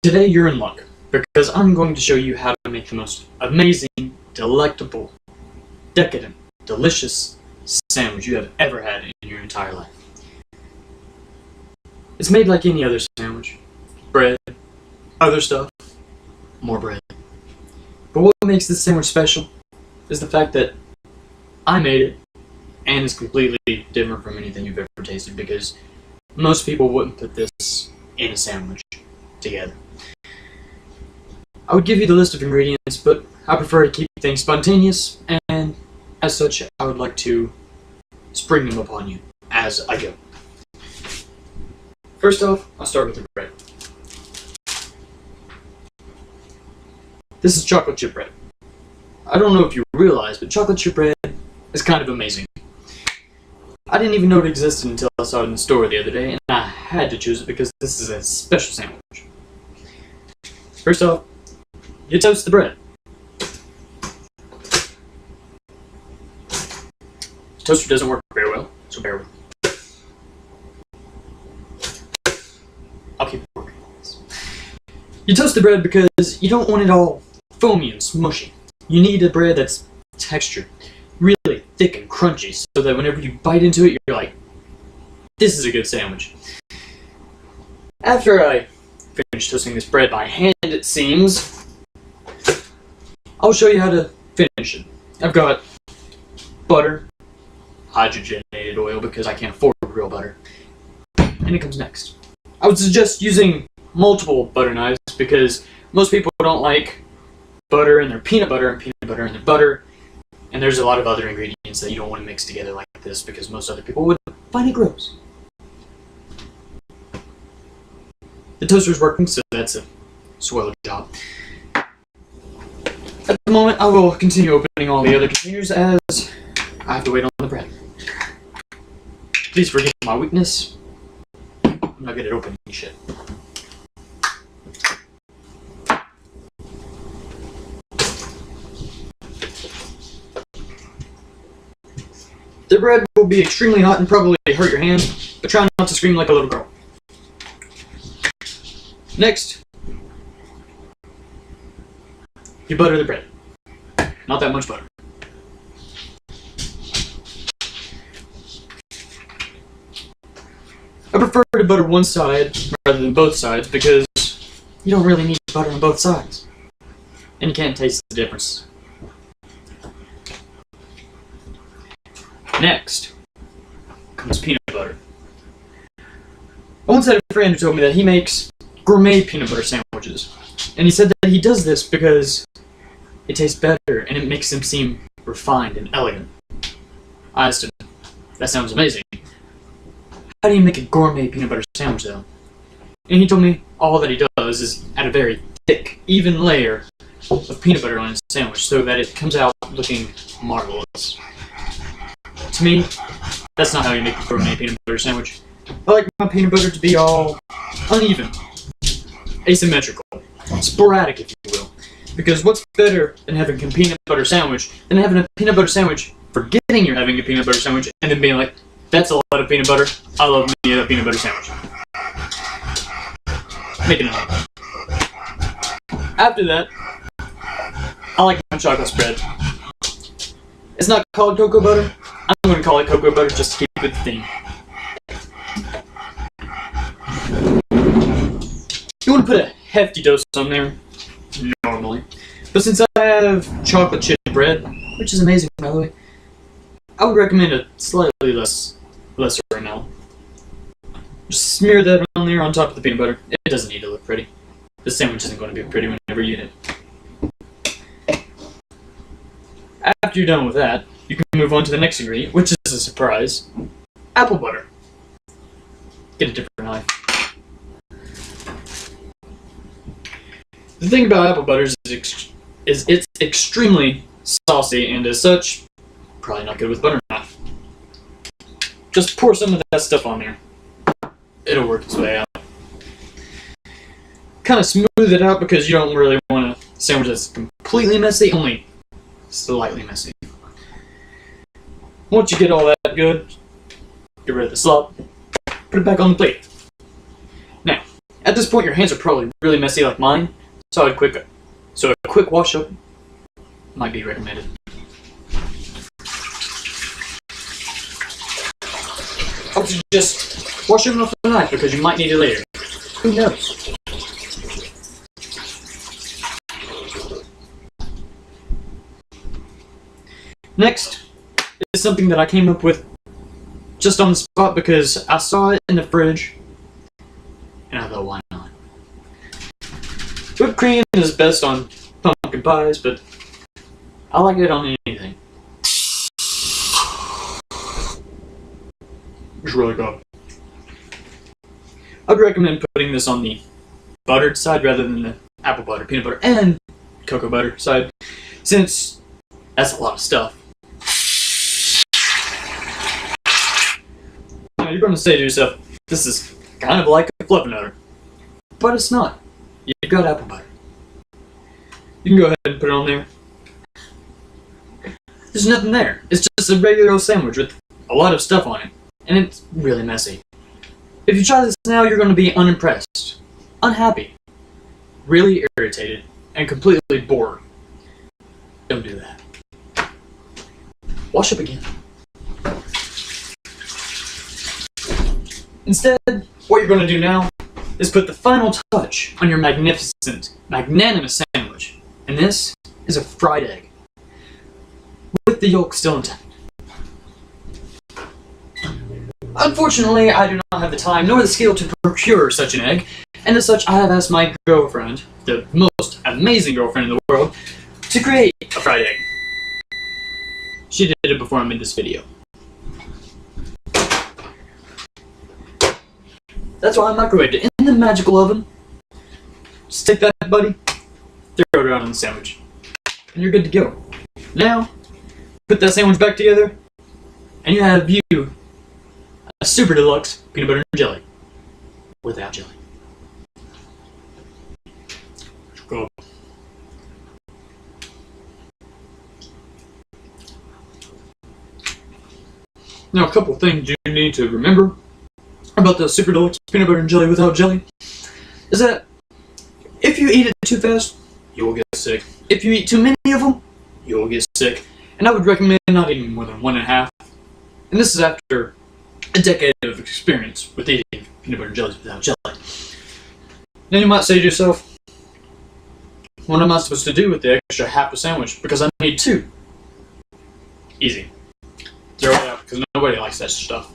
Today you're in luck, because I'm going to show you how to make the most amazing, delectable, decadent, delicious sandwich you have ever had in your entire life. It's made like any other sandwich. Bread, other stuff, more bread. But what makes this sandwich special is the fact that I made it, and it's completely different from anything you've ever tasted, because most people wouldn't put this in a sandwich together. I would give you the list of ingredients, but I prefer to keep things spontaneous, and as such, I would like to spring them upon you as I go. First off, I'll start with the bread. This is chocolate chip bread. I don't know if you realize, but chocolate chip bread is kind of amazing. I didn't even know it existed until I saw it in the store the other day, and I had to choose it because this is a special sandwich. First off, you toast the bread. The toaster doesn't work very well, so bear with me. I'll keep working on this. You toast the bread because you don't want it all foamy and smushy. You need a bread that's textured, really thick and crunchy, so that whenever you bite into it, you're like, this is a good sandwich. After I finish toasting this bread by hand, it seems, I'll show you how to finish it. I've got butter, hydrogenated oil because I can't afford real butter, and it comes next. I would suggest using multiple butter knives because most people don't like butter in their peanut butter and peanut butter in their butter, and there's a lot of other ingredients that you don't want to mix together like this because most other people would find it gross. The toaster's working, so that's a swell job. At the moment, I will continue opening all the other containers as I have to wait on the bread. Please forgive my weakness. I'm not good at opening shit. The bread will be extremely hot and probably hurt your hand, but try not to scream like a little girl. Next, you butter the bread. Not that much butter. I prefer to butter one side rather than both sides because you don't really need butter on both sides. And you can't taste the difference. Next comes peanut butter. I once had a friend who told me that he makes gourmet peanut butter sandwiches. And he said that he does this because it tastes better and it makes them seem refined and elegant. I asked him, that sounds amazing. How do you make a gourmet peanut butter sandwich though? And he told me all that he does is add a very thick, even layer of peanut butter on his sandwich so that it comes out looking marvelous. To me, that's not how you make a gourmet peanut butter sandwich. I like my peanut butter to be all uneven, asymmetrical, sporadic if you will. Because what's better than having a peanut butter sandwich than having a peanut butter sandwich, forgetting you're having a peanut butter sandwich, and then being like, that's a lot of peanut butter, I love me a peanut butter sandwich. Making it up. After that, I like my chocolate spread. It's not called cocoa butter. I'm going to call it cocoa butter just to keep it the theme. You want to put a hefty dose on there, normally. But since I have chocolate chip bread, which is amazing by the way, I would recommend a slightly lesser amount. Just smear that on there on top of the peanut butter. It doesn't need to look pretty. The sandwich isn't going to be pretty whenever you eat it. After you're done with that, you can move on to the next ingredient, which is a surprise. Apple butter. Get a different knife. The thing about apple butter is it's extremely saucy, and as such, probably not good with butter knife. Just pour some of that stuff on there. It'll work its way out. Kind of smooth it out because you don't really want a sandwich that's completely messy, only slightly messy. Once you get all that good, get rid of the slop, put it back on the plate. Now, At this point, your hands are probably really messy like mine, so a quick wash up might be recommended. Also, just wash them off the knife because you might need it later. Who knows? Next is something that I came up with just on the spot because I saw it in the fridge and I thought, why not? Whipped cream is best on pumpkin pies, but I like it on anything. It's really good. I'd recommend putting this on the buttered side rather than the apple butter, peanut butter, and cocoa butter side, since that's a lot of stuff. Now you're going to say to yourself, this is kind of like a fluffernutter, but it's not. You've got apple butter. You can go ahead and put it on there. There's nothing there. It's just a regular old sandwich with a lot of stuff on it, and it's really messy. If you try this now, you're going to be unimpressed, unhappy, really irritated, and completely bored. Don't do that. Wash up again. Instead, what you're going to do now is put the final touch on your magnanimous sandwich. And this is a fried egg, with the yolk still intact. Unfortunately, I do not have the time nor the skill to procure such an egg, and as such I have asked my girlfriend, the most amazing girlfriend in the world, to create a fried egg. She did it before I made this video. That's why I microwaved it in the magical oven. Just take that, buddy, throw it around on the sandwich, and you're good to go. Now, put that sandwich back together, and you have a super deluxe peanut butter and jelly without jelly. Go. Now, a couple things you need to remember about the super deluxe peanut butter and jelly without jelly is that if you eat it too fast, you will get sick. If you eat too many of them, you will get sick. And I would recommend not eating more than 1.5. And this is after a decade of experience with eating peanut butter and jellies without jelly. Then you might say to yourself, what am I supposed to do with the extra half a sandwich because I need 2? Easy. Throw it out because nobody likes that stuff.